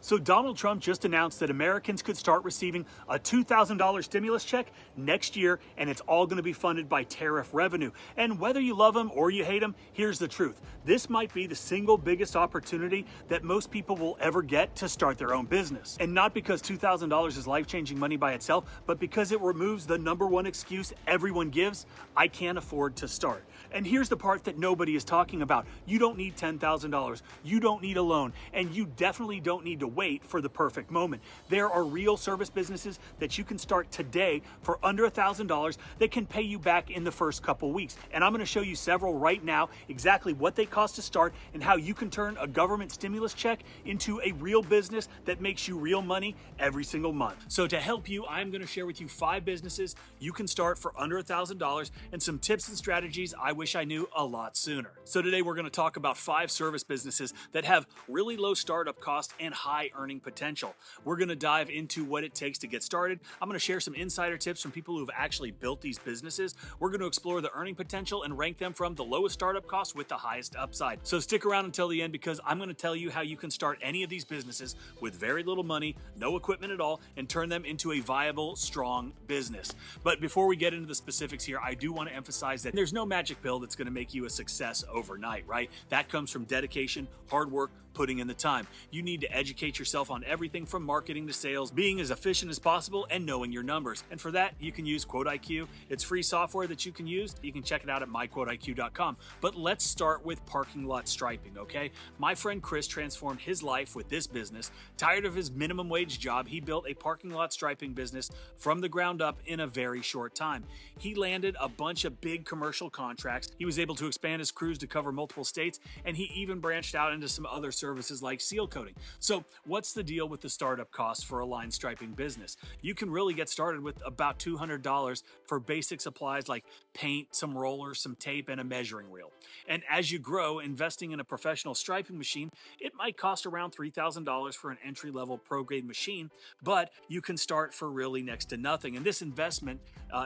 So Donald Trump just announced that Americans could start receiving a $2,000 stimulus check next year, and it's all going to be funded by tariff revenue. And whether you love him or you hate him, here's the truth. This might be the single biggest opportunity that most people will ever get to start their own business. And not because $2,000 is life-changing money by itself, but because it removes the number one excuse everyone gives: I can't afford to start. And here's the part that nobody is talking about. You don't need $10,000. You don't need a loan. And you definitely don't need to wait for the perfect moment. There are real service businesses that you can start today for under $1,000 that can pay you back in the first couple weeks. And I'm going to show you several right now, exactly what they cost to start and how you can turn a government stimulus check into a real business that makes you real money every single month. So to help you, I'm going to share with you 5 businesses you can start for under $1,000 and some tips and strategies I wish I knew a lot sooner. So today we're going to talk about 5 service businesses that have really low startup cost and high earning potential. We're going to dive into what it takes to get started. I'm going to share some insider tips from people who've actually built these businesses. We're going to explore the earning potential and rank them from the lowest startup cost with the highest upside. So stick around until the end, because I'm going to tell you how you can start any of these businesses with very little money, no equipment at all, and turn them into a viable, strong business. But before we get into the specifics here, I do want to emphasize that there's no magic pill that's going to make you a success overnight, right? That comes from dedication, hard work, putting in the time. You need to educate yourself on everything from marketing to sales, being as efficient as possible, and knowing your numbers. And for that, you can use QuoteIQ. It's free software that you can use. You can check it out at myquoteiq.com. But let's start with parking lot striping, okay? My friend Chris transformed his life with this business. Tired of his minimum wage job, he built a parking lot striping business from the ground up in a very short time. He landed a bunch of big commercial contracts. He was able to expand his crews to cover multiple states, and he even branched out into some other services like seal coating. So what's the deal with the startup cost for a line striping business? You can really get started with about $200 for basic supplies like paint, some rollers, some tape, and a measuring reel. And as you grow, investing in a professional striping machine, it might cost around $3,000 for an entry-level pro-grade machine, but you can start for really next to nothing. And this investment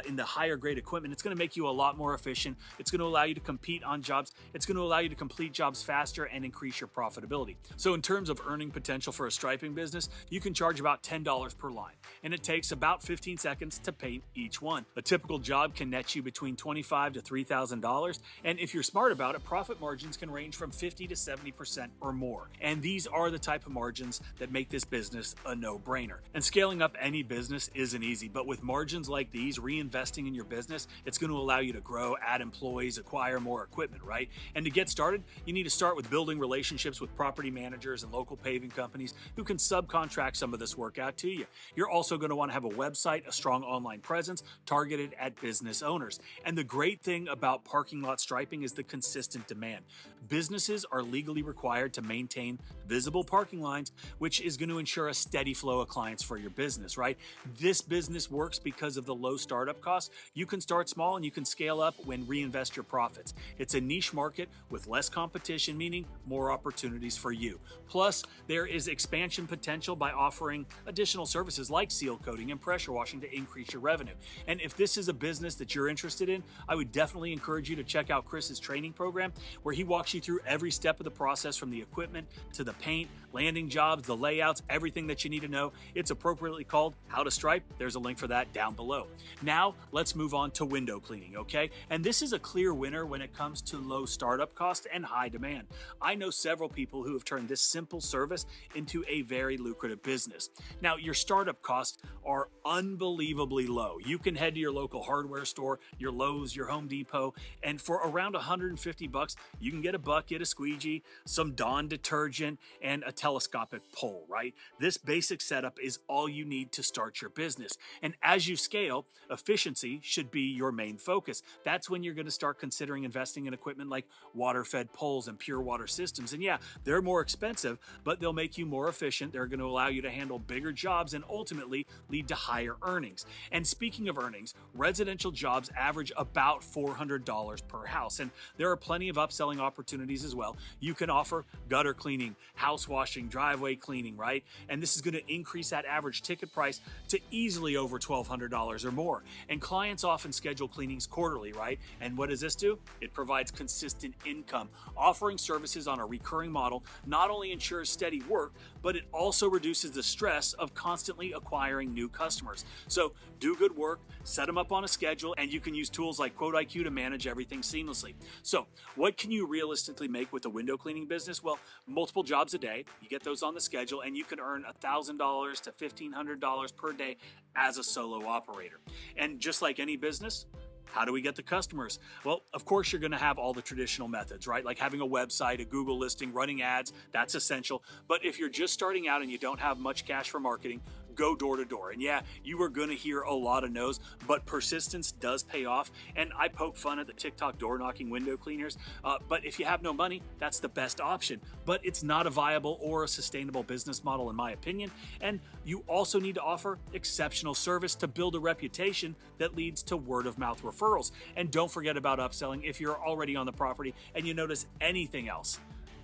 in the higher grade equipment, it's going to make you a lot more efficient. It's going to allow you to compete on jobs. It's going to allow you to complete jobs faster and increase your profitability. So in terms of earning potential for a striping business, you can charge about $10 per line, and it takes about 15 seconds to paint each one. A typical job can net you between $25,000 to $3,000, and if you're smart about it, profit margins can range from 50 to 70% or more. And these are the type of margins that make this business a no-brainer. And scaling up any business isn't easy, but with margins like these, reinvesting in your business, it's going to allow you to grow, add employees, acquire more equipment, right? And to get started, you need to start with building relationships with property managers and local paving companies who can subcontract some of this work out to you. You're also going to want to have a website, a strong online presence targeted at business owners. And the great thing about parking lot striping is the consistent demand. Businesses are legally required to maintain visible parking lines, which is going to ensure a steady flow of clients for your business, right? This business works because of the low startup costs. You can start small and you can scale up when reinvest your profits. It's a niche market with less competition, meaning more opportunities for you. Plus, there is expansion potential by offering additional services like seal coating and pressure washing to increase your revenue. And if this is a business that you're interested in, I would definitely encourage you to check out Chris's training program, where he walks you through every step of the process, from the equipment to the paint, landing jobs, the layouts, everything that you need to know. It's appropriately called How to Stripe. There's a link for that down below. Now, let's move on to window cleaning, okay? And this is a clear winner when it comes to low startup cost and high demand. I know several people who have turned this simple service into a very lucrative business. Now, your startup costs are unbelievably low. You can head to your local hardware store, your Lowe's, your Home Depot, and for around $150, you can get a bucket, a squeegee, some Dawn detergent, and a telescopic pole, right? This basic setup is all you need to start your business. And as you scale, efficiency should be your main focus. That's when you're going to start considering investing in equipment like water-fed poles and pure water systems. And yeah, they're more expensive, but they'll make you more efficient. They're going to allow you to handle bigger jobs and ultimately lead to higher earnings. And speaking of earnings, residential jobs average about $400 per house. And there are plenty of upselling opportunities as well. You can offer gutter cleaning, house washing, driveway cleaning, right? And this is going to increase that average ticket price to easily over $1,200 or more. And clients often schedule cleanings quarterly, right? And what does this do? It provides consistent income. Offering services on a recurring model not only ensures steady work, but it also reduces the stress of constantly acquiring new customers. So do good work, set them up on a schedule, and you can use tools like Quote IQ to manage everything seamlessly. So what can you realistically make with a window cleaning business? Well, multiple jobs a day, you get those on the schedule, and you can earn $1,000 to $1,500 per day as a solo operator. And just like any business, how do we get the customers? Well, of course, you're going to have all the traditional methods, right? Like having a website, a Google listing, running ads, that's essential. But if you're just starting out and you don't have much cash for marketing, go door to door. And yeah, you are going to hear a lot of no's, but persistence does pay off. And I poke fun at the TikTok door knocking window cleaners. But if you have no money, that's the best option. But it's not a viable or a sustainable business model, in my opinion. And you also need to offer exceptional service to build a reputation that leads to word of mouth referrals. And don't forget about upselling. If you're already on the property and you notice anything else,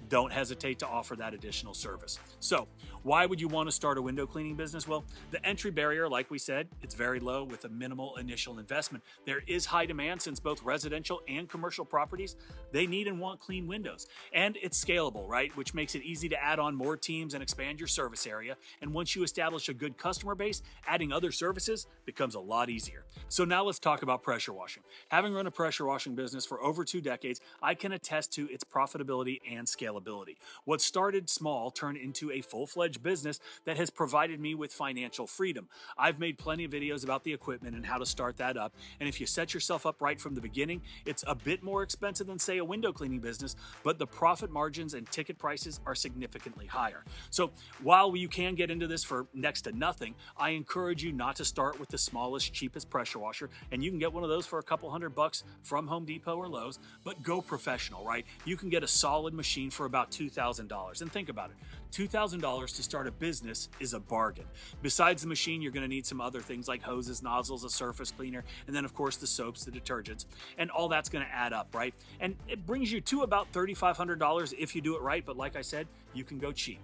don't hesitate to offer that additional service. So, why would you want to start a window cleaning business? Well, the entry barrier, like we said, it's very low with a minimal initial investment. There is high demand since both residential and commercial properties, they need and want clean windows. And it's scalable, right? Which makes it easy to add on more teams and expand your service area. And once you establish a good customer base, adding other services becomes a lot easier. So now let's talk about pressure washing. Having run a pressure washing business for over 2 decades, I can attest to its profitability and scalability. What started small turned into a full-fledged business that has provided me with financial freedom. I've made plenty of videos about the equipment and how to start that up, and if you set yourself up right from the beginning, it's a bit more expensive than, say, a window cleaning business, but the profit margins and ticket prices are significantly higher. So while you can get into this for next to nothing, I encourage you not to start with the smallest, cheapest pressure washer, and you can get one of those for a couple $100 from Home Depot or Lowe's, but go professional, right? You can get a solid machine for about $2,000. And think about it, $2,000 to start a business is a bargain. Besides the machine, you're going to need some other things like hoses, nozzles, a surface cleaner, and then of course the soaps, the detergents, and all that's going to add up, right? And it brings you to about $3,500 if you do it right, but like I said, you can go cheap.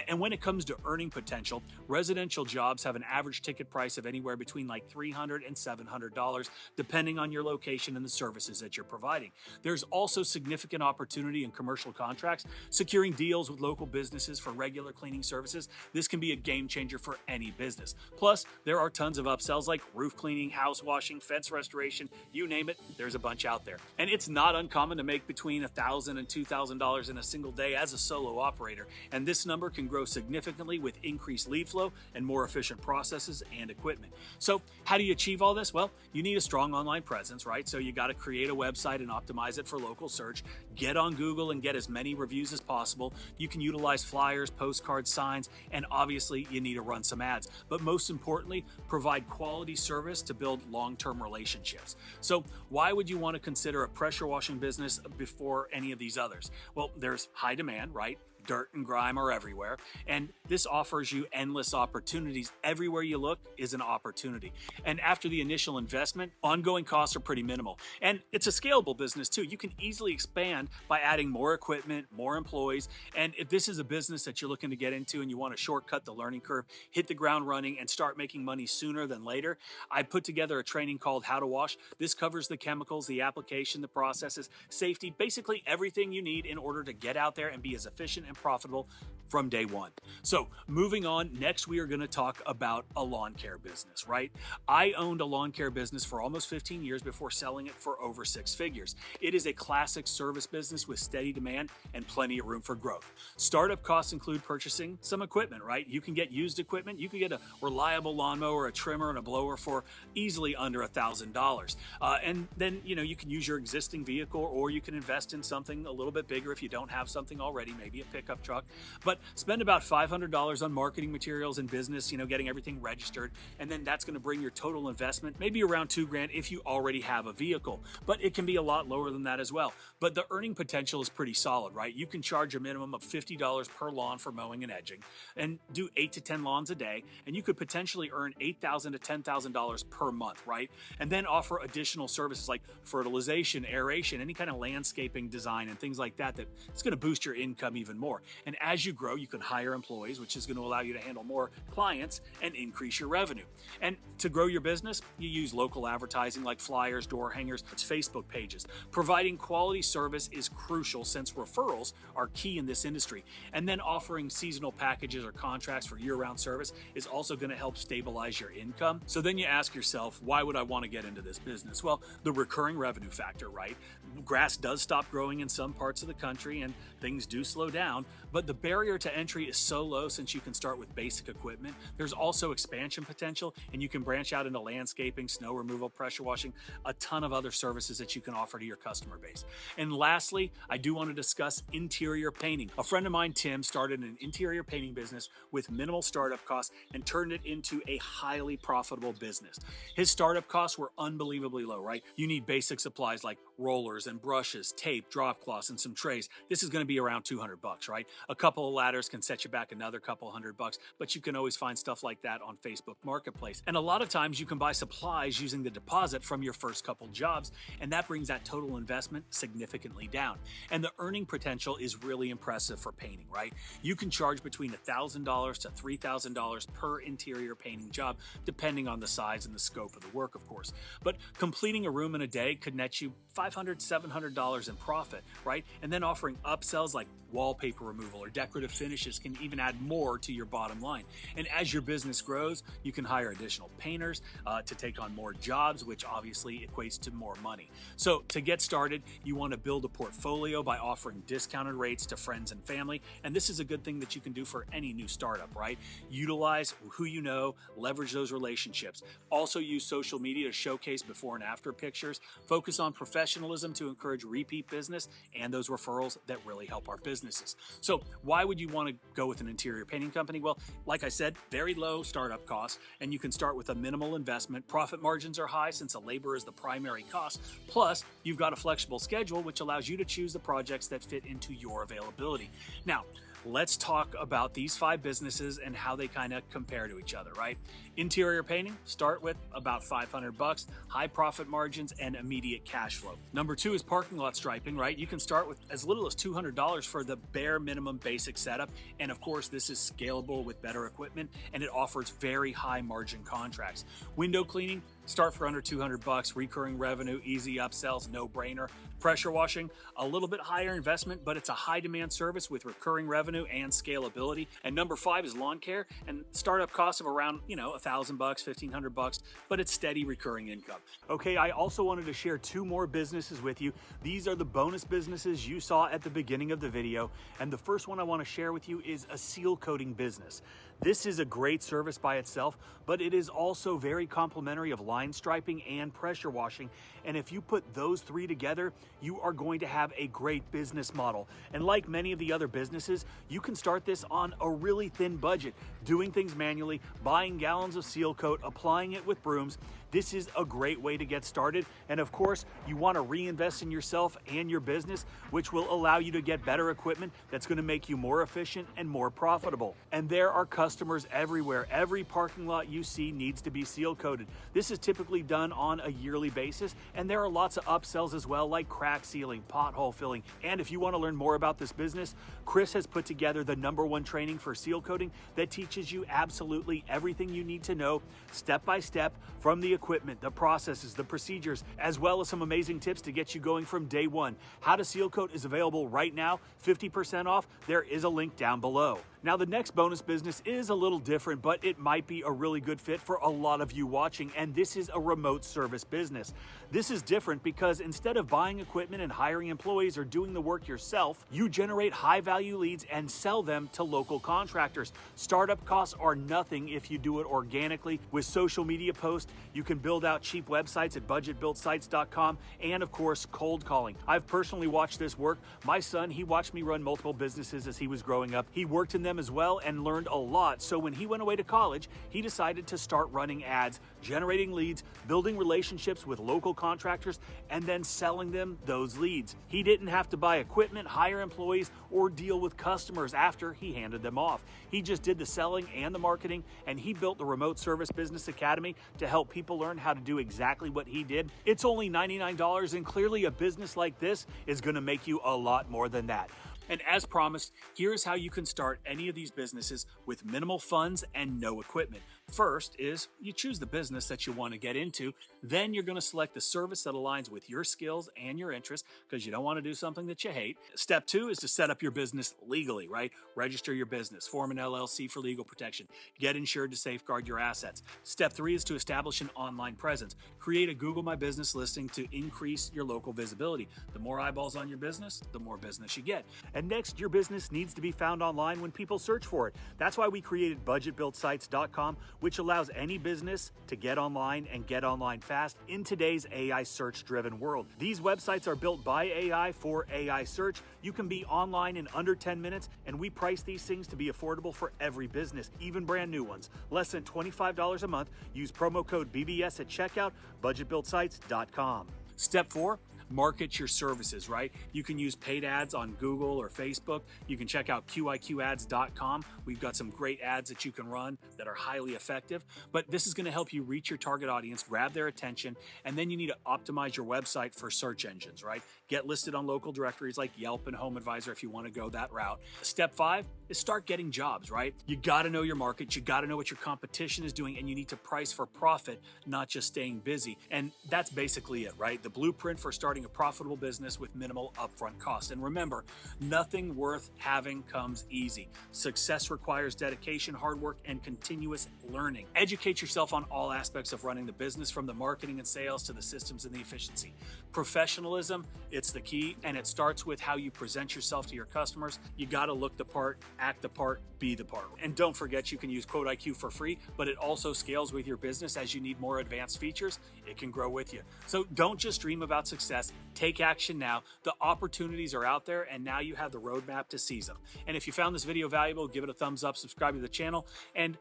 And when it comes to earning potential, residential jobs have an average ticket price of anywhere between like $300 and $700, depending on your location and the services that you're providing. There's also significant opportunity in commercial contracts, securing deals with local businesses for regular cleaning services. This can be a game changer for any business. Plus, there are tons of upsells like roof cleaning, house washing, fence restoration, you name it, there's a bunch out there. And it's not uncommon to make between $1,000 and $2,000 in a single day as a solo operator. And this number can grow significantly with increased lead flow and more efficient processes and equipment. So how do you achieve all this? Well, you need a strong online presence, right? So you got to create a website and optimize it for local search, get on Google and get as many reviews as possible. You can utilize flyers, postcards, signs, and obviously you need to run some ads. But most importantly, provide quality service to build long-term relationships. So why would you want to consider a pressure washing business before any of these others? Well, there's high demand, right? Dirt and grime are everywhere, and this offers you endless opportunities. Everywhere you look is an opportunity. And after the initial investment, ongoing costs are pretty minimal. And it's a scalable business too. You can easily expand by adding more equipment, more employees. And if this is a business that you're looking to get into and you want to shortcut the learning curve, hit the ground running, and start making money sooner than later, I put together a training called How to Wash. This covers the chemicals, the application, the processes, safety, basically everything you need in order to get out there and be as efficient and profitable from day one. So moving on, next we are going to talk about a lawn care business, right? I owned a lawn care business for almost 15 years before selling it for over 6 figures. It is a classic service business with steady demand and plenty of room for growth. Startup costs include purchasing some equipment, right? You can get used equipment. You can get a reliable lawnmower, a trimmer, and a blower for easily under $1,000. And then, you can use your existing vehicle, or you can invest in something a little bit bigger if you don't have something already, maybe a pickup truck. But spend about $500 on marketing materials and business, getting everything registered. And then that's going to bring your total investment maybe around $2,000 if you already have a vehicle. But it can be a lot lower than that as well. But the earning potential is pretty solid, right? You can charge a minimum of $50 per lawn for mowing and edging and do 8 to 10 lawns a day. And you could potentially earn $8,000 to $10,000 per month, right? And then offer additional services like fertilization, aeration, any kind of landscaping design and things like that, it's going to boost your income even more. more. And as you grow, you can hire employees, which is going to allow you to handle more clients and increase your revenue. And to grow your business, you use local advertising like flyers, door hangers, Facebook pages. Providing quality service is crucial since referrals are key in this industry. And then offering seasonal packages or contracts for year-round service is also going to help stabilize your income. So then you ask yourself, why would I want to get into this business? Well, the recurring revenue factor, right? Grass does stop growing in some parts of the country and things do slow down, but the barrier to entry is so low since you can start with basic equipment. There's also expansion potential, and you can branch out into landscaping, snow removal, pressure washing, a ton of other services that you can offer to your customer base. And lastly, I do want to discuss interior painting. A friend of mine, Tim, started an interior painting business with minimal startup costs and turned it into a highly profitable business. His startup costs were unbelievably low, right? You need basic supplies like rollers and brushes, tape, drop cloths, and some trays. This is going to be around $200, right? A couple of ladders can set you back another couple $100, but you can always find stuff like that on Facebook Marketplace. And a lot of times you can buy supplies using the deposit from your first couple jobs, and that brings that total investment significantly down. And the earning potential is really impressive for painting, right? You can charge between $1,000 to $3,000 per interior painting job, depending on the size and the scope of the work, of course. But completing a room in a day could net you $500, $700 in profit, right? And then offering upsells like wallpaper removal or decorative finishes can even add more to your bottom line. And as your business grows, you can hire additional painters to take on more jobs, which obviously equates to more money. So to get started, you want to build a portfolio by offering discounted rates to friends and family. And this is a good thing that you can do for any new startup, right? Utilize who you know, leverage those relationships. Also use social media to showcase before and after pictures. Focus on professionalism to encourage repeat business and those referrals that really help our businesses. So why would you want to go with an interior painting company? Well, like I said, very low startup costs, and you can start with a minimal investment. Profit margins are high since the labor is the primary cost. Plus, you've got a flexible schedule, which allows you to choose the projects that fit into your availability. Now, let's talk about these 5 businesses and how they kind of compare to each other, right? Interior painting, start with about $500, high profit margins and immediate cash flow. Number 2 is parking lot striping, right? You can start with as little as $200 for the bare minimum basic setup. And of course, this is scalable with better equipment, and it offers very high margin contracts. Window cleaning, start for under $200, recurring revenue, easy upsells, no brainer. Pressure washing, a little bit higher investment, but it's a high demand service with recurring revenue and scalability. And number 5 is lawn care, and startup costs of around, $1,000, $1,500, but it's steady recurring income. Okay, I also wanted to share 2 more businesses with you. These are the bonus businesses you saw at the beginning of the video. And the first one I want to share with you is a seal coating business. This is a great service by itself, but it is also very complimentary of line striping and pressure washing. And if you put those 3 together, you are going to have a great business model. And like many of the other businesses, you can start this on a really thin budget, doing things manually, buying gallons of seal coat, applying it with brooms. This is a great way to get started. And of course, you want to reinvest in yourself and your business, which will allow you to get better equipment that's going to make you more efficient and more profitable. And there are customers everywhere. Every parking lot you see needs to be seal coated. This is typically done on a yearly basis, and there are lots of upsells as well, like crack sealing, pothole filling. And if you want to learn more about this business, Chris has put together the #1 training for seal coating that teaches you absolutely everything you need to know, step by step, from the equipment, the processes, the procedures, as well as some amazing tips to get you going from day one. How to seal coat is available right now, 50% off. There is a link down below. Now, the next bonus business is a little different, but it might be a really good fit for a lot of you watching, and this is a remote service business. This is different because instead of buying equipment and hiring employees or doing the work yourself, you generate high-value leads and sell them to local contractors. Startup costs are nothing if you do it organically. With social media posts, you can build out cheap websites at budgetbuiltsites.com, and of course, cold calling. I've personally watched this work. My son, he watched me run multiple businesses as he was growing up. He worked in them as well and learned a lot. So when he went away to college, he decided to start running ads, generating leads, building relationships with local contractors, and then selling them those leads. He didn't have to buy equipment, hire employees, or deal with customers after he handed them off. He just did the selling and the marketing, and he built the Remote Service Business Academy to help people learn how to do exactly what he did. It's only $99, and clearly a business like this is going to make you a lot more than that. And as promised, here's how you can start any of these businesses with minimal funds and no equipment. First is you choose the business that you want to get into. Then you're going to select the service that aligns with your skills and your interests because you don't want to do something that you hate. Step 2 is to set up your business legally, right? Register your business, form an LLC for legal protection, get insured to safeguard your assets. Step 3 is to establish an online presence. Create a Google My Business listing to increase your local visibility. The more eyeballs on your business, the more business you get. And next, your business needs to be found online when people search for it. That's why we created budgetbuiltsites.com, which allows any business to get online and get online fast in today's AI search-driven world. These websites are built by AI for AI search. You can be online in under 10 minutes, and we price these things to be affordable for every business, even brand new ones. Less than $25 a month. Use promo code BBS at checkout, budgetbuiltsites.com. Step 4, market your services, right? You can use paid ads on Google or Facebook. You can check out qiqads.com. We've got some great ads that you can run that are highly effective, but this is going to help you reach your target audience, grab their attention, and then you need to optimize your website for search engines, right? Get listed on local directories like Yelp and Home Advisor if you want to go that route. Step 5 is start getting jobs, right? You got to know your market, you got to know what your competition is doing, and you need to price for profit, not just staying busy. And that's basically it, right? The blueprint for starting a profitable business with minimal upfront cost. And remember, nothing worth having comes easy. Success requires dedication, hard work, and continuous learning. Educate yourself on all aspects of running the business, from the marketing and sales to the systems and the efficiency. Professionalism, it's the key, and it starts with how you present yourself to your customers. You got to look the part, act the part, be the part. And don't forget, you can use Code IQ for free, but it also scales with your business as you need more advanced features. It can grow with you. So don't just dream about success. Take action now. The opportunities are out there, and now you have the roadmap to seize them. And if you found this video valuable, give it a thumbs up, subscribe to the channel, and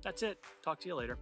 that's it. Talk to you later.